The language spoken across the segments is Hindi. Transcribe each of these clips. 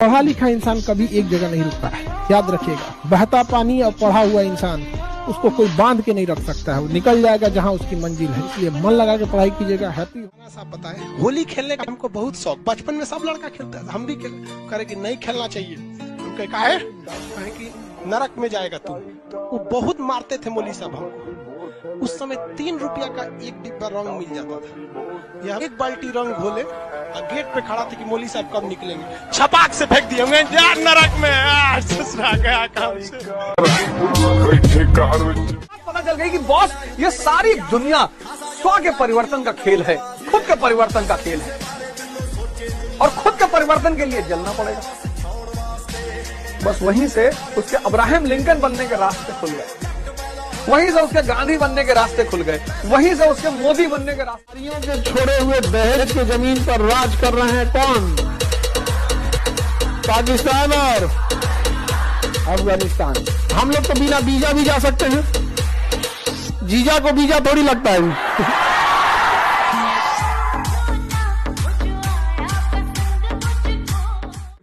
पढ़ा लिखा इंसान कभी एक जगह नहीं रुकता है, याद रखिएगा। बहता पानी और पढ़ा हुआ इंसान, उसको कोई बांध के नहीं रख सकता है, वो निकल जाएगा जहां उसकी मंजिल है। इसलिए मन लगा के पढ़ाई कीजिएगा। हैप्पी साहब बताएं, होली खेलने का हमको बहुत शौक, बचपन में सब लड़का खेलता है, हम भी करे कि नहीं खेलना चाहिए। हम कहे कि नरक में जाएगा तू। वो बहुत मारते थे मौली साहब हमको। उस समय 3 रुपया का एक डिब्बा रंग मिल जाता था, या एक बाल्टी रंग घोले और गेट पे खड़ा था कि मौली साहब कब निकलेंगे, छपाक से फेंक दिए जा नरक में। गया काम से। पता चल गई कि बॉस, ये सारी दुनिया स्व के परिवर्तन का खेल है, खुद के परिवर्तन का खेल है, और खुद के परिवर्तन के लिए जलना पड़ेगा। बस वहीं से उसके अब्राहम लिंकन बनने के रास्ते खुल गए, वहीं से उसके गांधी बनने के रास्ते खुल गए, वहीं से उसके मोदी बनने के रास्ते। के छोड़े हुए दहेज की जमीन पर राज कर रहे हैं कौन? पाकिस्तान और अफगानिस्तान। हम लोग तो बिना वीजा भी जा सकते हैं, जीजा को वीजा थोड़ी लगता है।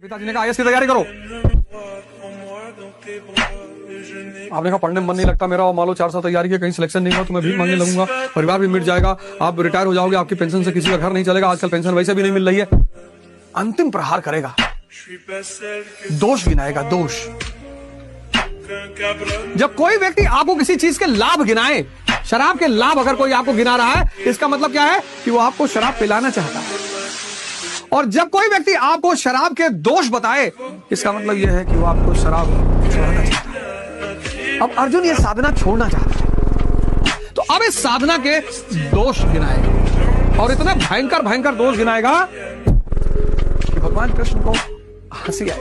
पिताजी ने कहा आईएएस की तैयारी करो। आपने कहा पढ़ने में मन नहीं लगता मेरा, और मान लो 4 साल तैयारी की, कहीं सिलेक्शन नहीं हुआ तो मैं भीख मांगने लगूंगा, परिवार भी मिट जाएगा, आप रिटायर हो जाओगे, आपकी पेंशन से किसी का घर नहीं चलेगा, आजकल पेंशन वैसे भी नहीं मिल रही है। अंतिम प्रहार करेगा, दोष गिनाएगा, दोष। जब कोई व्यक्ति आपको किसी चीज के लाभ गिनाए, शराब के लाभ अगर कोई आपको गिना रहा है, इसका मतलब क्या है कि वो आपको शराब पिलाना चाहता है। और जब कोई व्यक्ति आपको शराब के दोष बताए, इसका मतलब यह है कि वो आपको शराब छोड़ना चाहता है। अब अर्जुन ये साधना छोड़ना चाहता है, तो अब इस साधना के दोष गिनाएगा, और इतने भयंकर भयंकर दोष गिनाएगा कि भगवान कृष्ण को हंसी आई।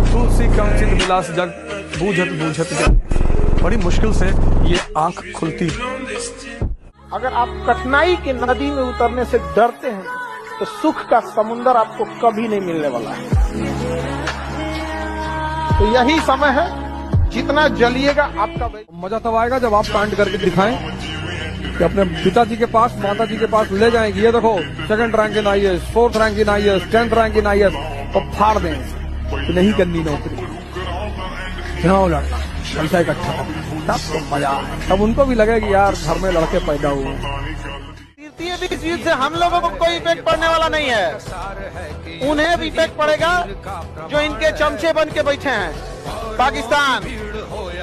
तुलसी कंचित विलास जग बूझत बूझत जग। बड़ी मुश्किल से ये आंख खुलती है। अगर आप कठिनाई की नदी में उतरने से डरते हैं तो सुख का समुंदर आपको कभी नहीं मिलने वाला है। तो यही समय है, जितना जलिएगा आपका मजा तब आएगा जब आप कांड करके दिखाएं कि अपने पिताजी के पास, माताजी के पास ले जाएंगे, ये देखो 2nd rank in IAS, 4th rank in IAS, 10th rank in IAS, और फाड़ दें कि नहीं करनी नौकरी, चुनाव लड़ना, पैसा इकट्ठा करना, तब तो मजा आए। तब उनको भी लगे कि यार घर में लड़के पैदा हुए। भी इस युद्ध से हम लोगों को कोई इफेक्ट पड़ने वाला नहीं है, उन्हें भी इफेक्ट पड़ेगा जो इनके चमचे बन के बैठे हैं। पाकिस्तान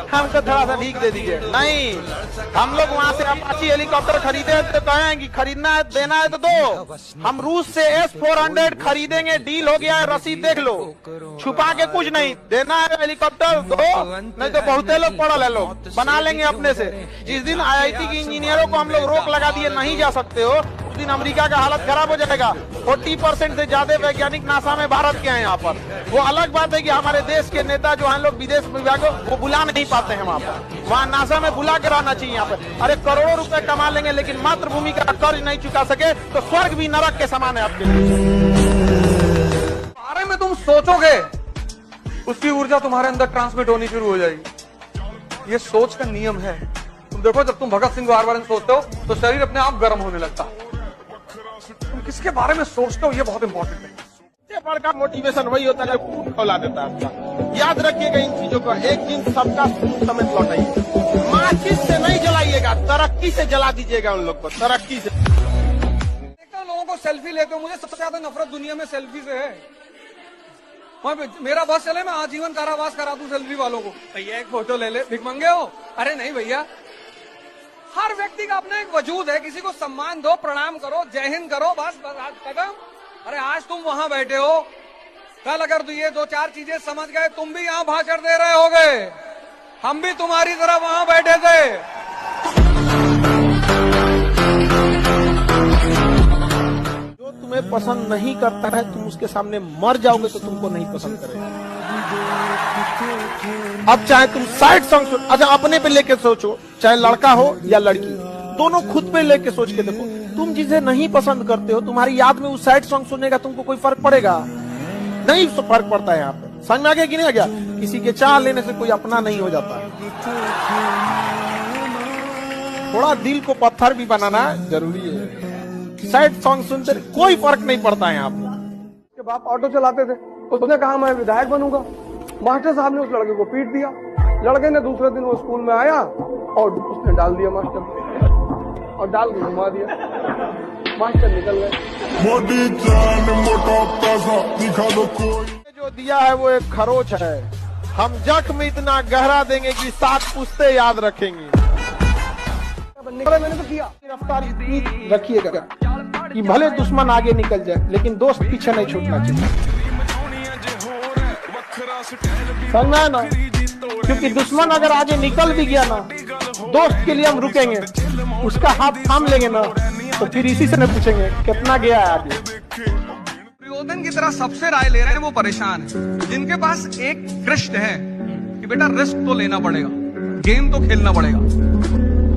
हमको थोड़ा सा भीख दे दीजिए, नहीं, हम लोग वहाँ से अपाची हेलीकॉप्टर खरीदे तो कहें कि खरीदना है, देना है तो दो। हम रूस से S-400 खरीदेंगे, डील हो गया है, रसीद देख लो, छुपा के कुछ नहीं, देना है हेलीकॉप्टर दो, नहीं तो बहुते लोग पड़ल है, लोग बना लेंगे अपने से। जिस दिन IIT की इंजीनियरों को हम लोग रोक लगा दिए, नहीं जा सकते हो, उस दिन अमेरिका का हालत खराब हो जाएगा। 40% से ज्यादा वैज्ञानिक नासा में भारत के हैं यहाँ पर। वो अलग बात है कि हमारे देश के नेता जो हैं लोग विदेश विभाग वो बुला नहीं पाते हैं वहाँ पर, वहाँ नासा में बुला के रहना चाहिए। यहाँ पर अरे करोड़ों रुपए कमा लेंगे, लेकिन मातृभूमि का कर्ज नहीं चुका सके तो स्वर्ग भी नरक के समान है आपके लिए। बारे में तुम सोचोगे, उसकी ऊर्जा तुम्हारे अंदर ट्रांसमिट होनी शुरू हो जाएगी। ये सोच का नियम है। तुम देखो, जब तुम भगत सिंह के बारे में सोचते हो तो शरीर अपने आप गर्म होने लगता है। तुम किसके बारे में सोचते हो, ये बहुत इंपॉर्टेंट है। सबसे बड़ा मोटिवेशन वही होता है जो खौला देता है आपका। याद रखिएगा इन चीजों का, एक दिन सबका समेत लौटाइए। माचिस से नहीं जलाइएगा, तरक्की से जला दीजिएगा उन लोग को, तरक्की से। देखता हूं लोगों को सेल्फी लेते हो, मुझे सबसे ज्यादा नफरत दुनिया में सेल्फी से है। मेरा बस चले, मैं आजीवन कारावास करा दूं सेल्फी वालों को। भैया एक फोटो ले ले, भिख मंगे हो? अरे नहीं भैया, हर व्यक्ति का अपना एक वजूद है, किसी को सम्मान दो, प्रणाम करो, जय हिंद करो, बस कदम। अरे आज तुम वहां बैठे हो, कल अगर तू ये 2-4 चीजें समझ गए, तुम भी यहाँ भाषण दे रहे होगे, हम भी तुम्हारी तरह वहां बैठे थे। जो तुम्हें पसंद नहीं करता है, तुम उसके सामने मर जाओगे तो तुमको नहीं पसंद करेगा। अब चाहे तुम सैड सॉन्ग सुन, अच्छा अपने पे लेके सोचो, चाहे लड़का हो या लड़की, दोनों खुद पे लेके सोच के देखो, तुम जिसे नहीं पसंद करते हो, तुम्हारी याद में वो सैड सॉन्ग सुनने का तुमको कोई फर्क पड़ेगा? नहीं फर्क पड़ता है। यहाँ पे समझ में आ गया कि नहीं आ गया? किसी के चाह लेने से कोई अपना नहीं हो जाता। थोड़ा दिल को पत्थर भी बनाना जरूरी है। सैड सॉन्ग सुनते कोई फर्क नहीं पड़ता है यहाँ पे। बाप ऑटो चलाते थे, उसने कहा मैं विधायक बनूंगा। मास्टर साहब ने उस लड़के को पीट दिया। लड़के ने दूसरे दिन वो स्कूल में आया और उसने डाल दिया मास्टर और डाल के घुमा दिया। मास्टर निकल गए। मोदी जान मोटा पैसा दिखा दो कोई। जो दिया है वो एक खरोच है। हम जख्म इतना गहरा देंगे कि 7 पुश्ते याद रखेंगी। मैंने तो किया। गिरफ्तारी रखिएगा कि भले दुश्मन आगे निकल जाए लेकिन दोस्त पीछे नहीं छूटना चाहिए। समझना है ना, क्योंकि दुश्मन अगर आगे निकल भी गया ना, दोस्त के लिए हम रुकेंगे, उसका हाथ थाम लेंगे ना, तो फिर इसी से न पूछेंगे कितना गया है आगे। दुर्योधन की तरह सबसे राय ले रहे हैं, वो परेशान है। जिनके पास एक कृष्ण है कि बेटा रिस्क तो लेना पड़ेगा, गेम तो खेलना पड़ेगा,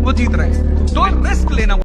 वो जीत रहे हैं। तो रिस्क लेना